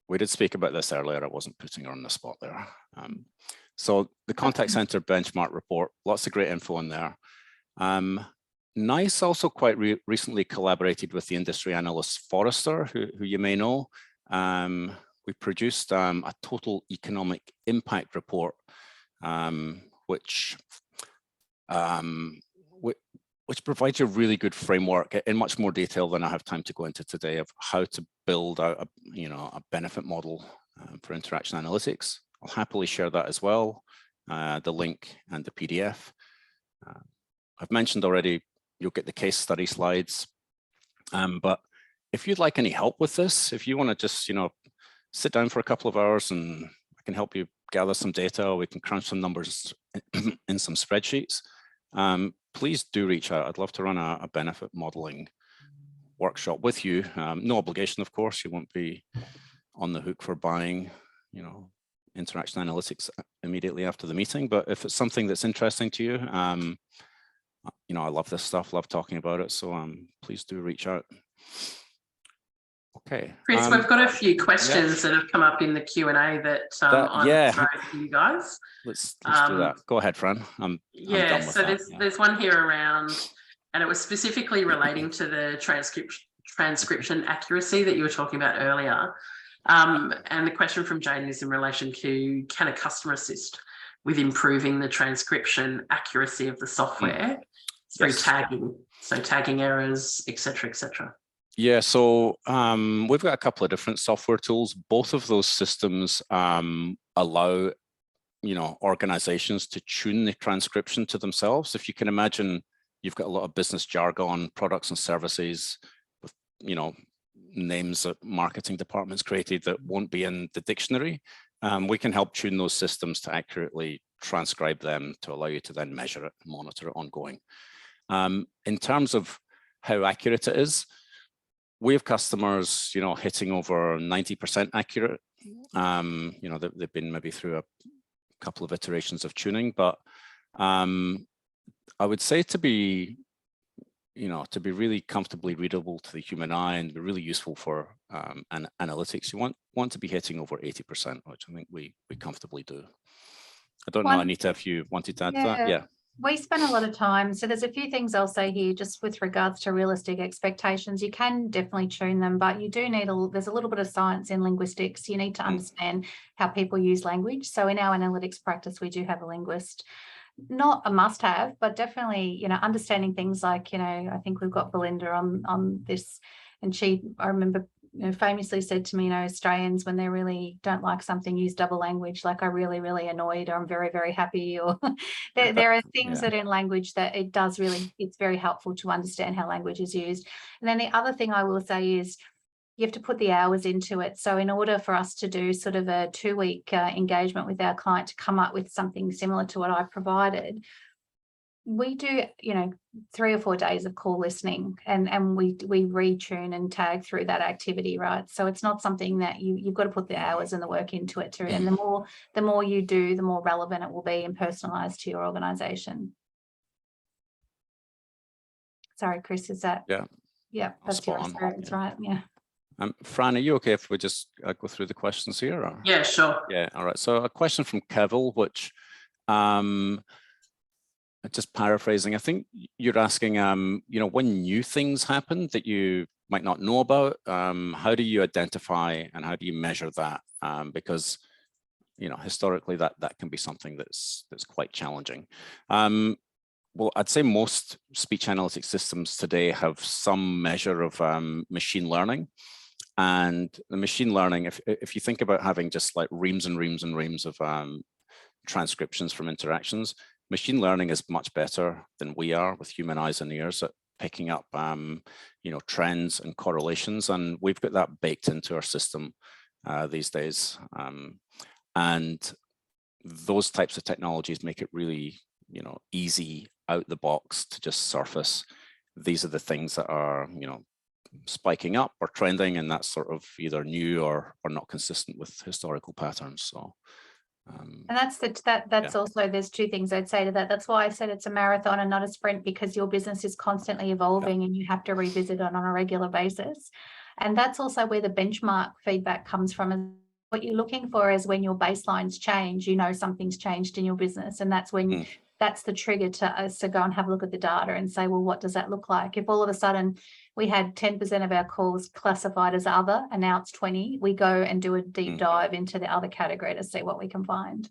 We did speak about this earlier. I wasn't putting her on the spot there. So the contact center benchmark report, lots of great info in there. NICE also quite recently collaborated with the industry analyst Forrester, who you may know. We produced a total economic impact report, which provides a really good framework in much more detail than I have time to go into today of how to build out a benefit model for interaction analytics. I'll happily share that as well, the link and the PDF. I've mentioned already, you'll get the case study slides, but if you'd like any help with this, if you want to just sit down for a couple of hours and I can help you gather some data, or we can crunch some numbers in some spreadsheets, please do reach out. I'd love to run a benefit modeling workshop with you. No obligation, of course. You won't be on the hook for buying, interaction analytics immediately after the meeting. But if it's something that's interesting to you, I love this stuff, love talking about it. So please do reach out. Okay. Chris, we've got a few questions that have come up in the Q&A that I'm throwing to you guys. Let's do that. Go ahead, Fran. I'm done with that. There's one here around, and it was specifically relating to the transcription accuracy that you were talking about earlier. And the question from Jane is in relation to, can a customer assist with improving the transcription accuracy of the software through tagging? So tagging errors, et cetera, et cetera. Yeah, so we've got a couple of different software tools. Both of those systems allow, organizations to tune the transcription to themselves. If you can imagine, you've got a lot of business jargon, products and services with, names that marketing departments created that won't be in the dictionary. We can help tune those systems to accurately transcribe them to allow you to then measure it and monitor it ongoing. In terms of how accurate it is, we have customers, hitting over 90% accurate. They've been maybe through a couple of iterations of tuning, but I would say to be really comfortably readable to the human eye and be really useful for analytics, you want to be hitting over 80%, which I think we comfortably do. I don't know, Anita, if you wanted to add to that. Yeah. We spend a lot of time. So there's a few things I'll say here just with regards to realistic expectations. You can definitely tune them, but you do need there's a little bit of science in linguistics. You need to understand how people use language. So in our analytics practice, we do have a linguist. Not a must-have, but definitely, understanding things like, I think we've got Belinda on this, and I remember, famously said to me, Australians, when they really don't like something, use double language, like I'm really, really annoyed, or I'm very, very happy, or there are things that in language that it's very helpful to understand how language is used. And then the other thing I will say is, you have to put the hours into it. So in order for us to do sort of a 2-week engagement with our client to come up with something similar to what I provided, we do, 3 or 4 days of call listening, and we retune and tag through that activity, right? So it's not something that you've got to put the hours and the work into it too. And the more you do, the more relevant it will be and personalized to your organization. Sorry, Chris, is that? Yeah, that's your experience, right? Yeah. Fran, are you okay if we just go through the questions here? Or? Yeah, sure. Yeah, all right. So a question from Kevil, which just paraphrasing, I think you're asking, when new things happen that you might not know about, how do you identify and how do you measure that? Because, historically that can be something that's quite challenging. Well, I'd say most speech analytics systems today have some measure of machine learning. And the machine learning, if you think about having just like reams and reams and reams of transcriptions from interactions, machine learning is much better than we are with human eyes and ears at picking up, trends and correlations. And we've got that baked into our system these days. And those types of technologies make it really, easy out the box to just surface. These are the things that are, spiking up or trending, and that's sort of either new or not consistent with historical patterns. So and that's also, there's two things I'd say to that. That's why I said it's a marathon and not a sprint, because your business is constantly evolving and you have to revisit it on a regular basis. And that's also where the benchmark feedback comes from. And what you're looking for is when your baselines change, you know something's changed in your business, and that's when that's the trigger to us to go and have a look at the data and say, well, what does that look like? If all of a sudden we had 10% of our calls classified as other and now it's 20, we go and do a deep dive into the other category to see what we can find.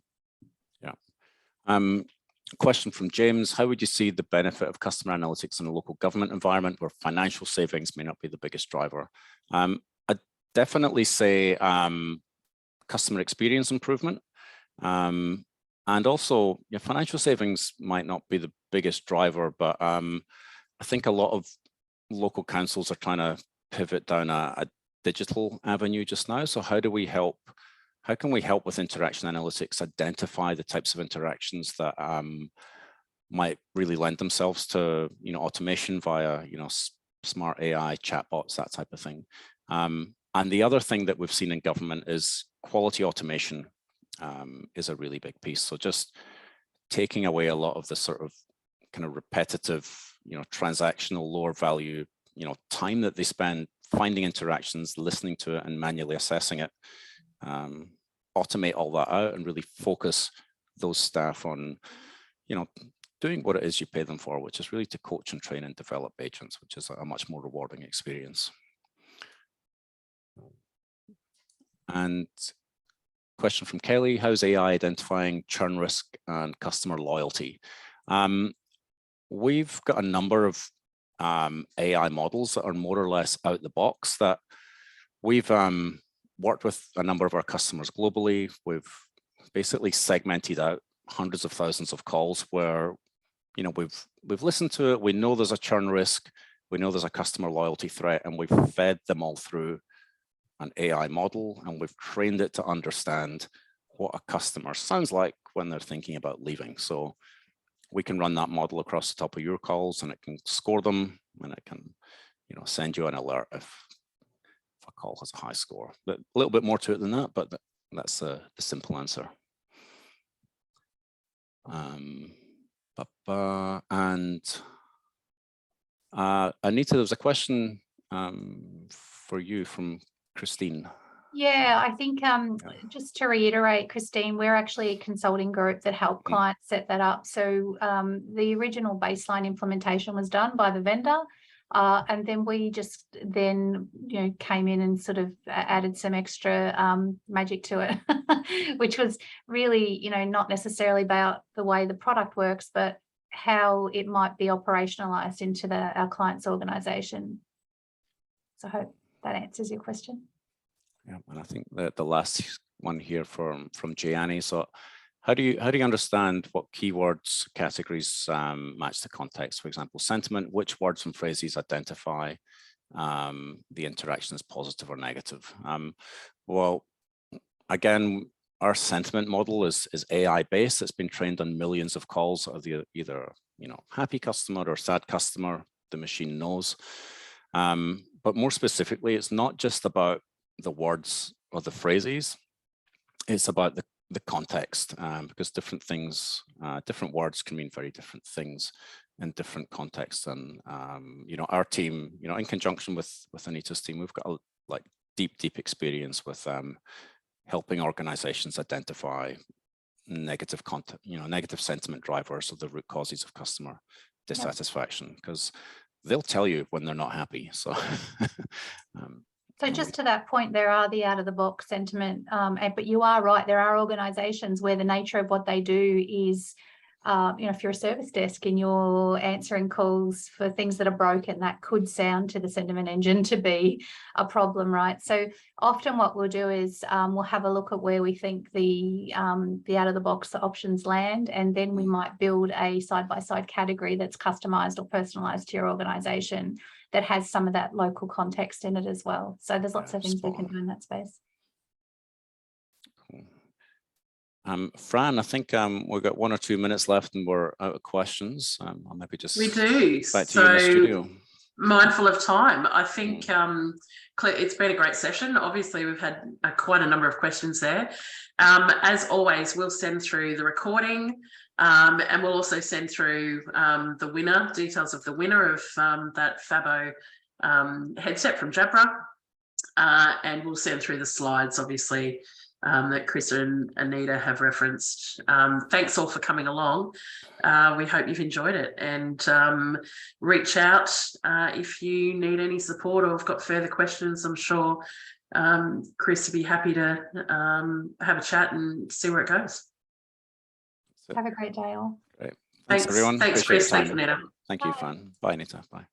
Question from James: how would you see the benefit of customer analytics in a local government environment where financial savings may not be the biggest driver? I'd definitely say customer experience improvement. And also, financial savings might not be the biggest driver, but I think a lot of local councils are trying to pivot down a digital avenue just now. So how can we help with interaction analytics identify the types of interactions that might really lend themselves to automation via smart AI, chatbots, that type of thing. And the other thing that we've seen in government is quality automation is a really big piece. So just taking away a lot of the sort of kind of repetitive, transactional, lower value, time that they spend finding interactions, listening to it and manually assessing it, automate all that out and really focus those staff on, doing what it is you pay them for, which is really to coach and train and develop agents, which is a much more rewarding experience. And question from Kelly: how's AI identifying churn risk and customer loyalty? We've got a number of AI models that are more or less out the box that we've worked with a number of our customers globally. We've basically segmented out hundreds of thousands of calls where, we've listened to it. We know there's a churn risk. We know there's a customer loyalty threat, and we've fed them all through an AI model, and we've trained it to understand what a customer sounds like when they're thinking about leaving. So we can run that model across the top of your calls, and it can score them, and it can, send you an alert if a call has a high score. But a little bit more to it than that, but that's the simple answer. Anita, there was a question for you from Christine. Yeah, I think just to reiterate, Christine, we're actually a consulting group that help clients set that up. So the original baseline implementation was done by the vendor, and then we just came in and sort of added some extra magic to it, which was really, not necessarily about the way the product works, but how it might be operationalized into our client's organization. So I hope that answers your question. Yeah, and I think that the last one here from Gianni. So how do you understand what keywords, categories match the context? For example, sentiment, which words and phrases identify the interaction as positive or negative? Well, again, our sentiment model is AI based. It's been trained on millions of calls of either happy customer or sad customer. The machine knows. But more specifically, it's not just about the words or the phrases. It's about the context, because different things, different words can mean very different things in different contexts. And our team, in conjunction with Anita's team, we've got a deep experience with helping organizations identify negative content, negative sentiment drivers or the root causes of customer dissatisfaction, because they'll tell you when they're not happy. So so just to that point, there are the out-of-the-box sentiment, but you are right. There are organisations where the nature of what they do is, if you're a service desk and you're answering calls for things that are broken, that could sound to the sentiment engine to be a problem, right? So often what we'll do is we'll have a look at where we think the out-of-the-box options land, and then we might build a side-by-side category that's customised or personalised to your organisation that has some of that local context in it as well. So there's lots of things we can do in that space. Fran, I think we've got 1 or 2 minutes left and we're out of questions. I'll maybe just we do. back to you in the studio. mindful of time. I think it's been a great session. Obviously, we've had quite a number of questions there. As always, we'll send through the recording and we'll also send through the winner, details of the winner of that Fabo headset from Jabra. And we'll send through the slides, obviously, that Chris and Anita have referenced. Thanks all for coming along. We hope you've enjoyed it, and reach out if you need any support or have got further questions. I'm sure Chris would be happy to have a chat and see where it goes. Have a great day all. Great. Thanks everyone. Thanks, Appreciate Chris. your Thanks, time. Anita. Thank you, Fan. Bye, Anita. Bye.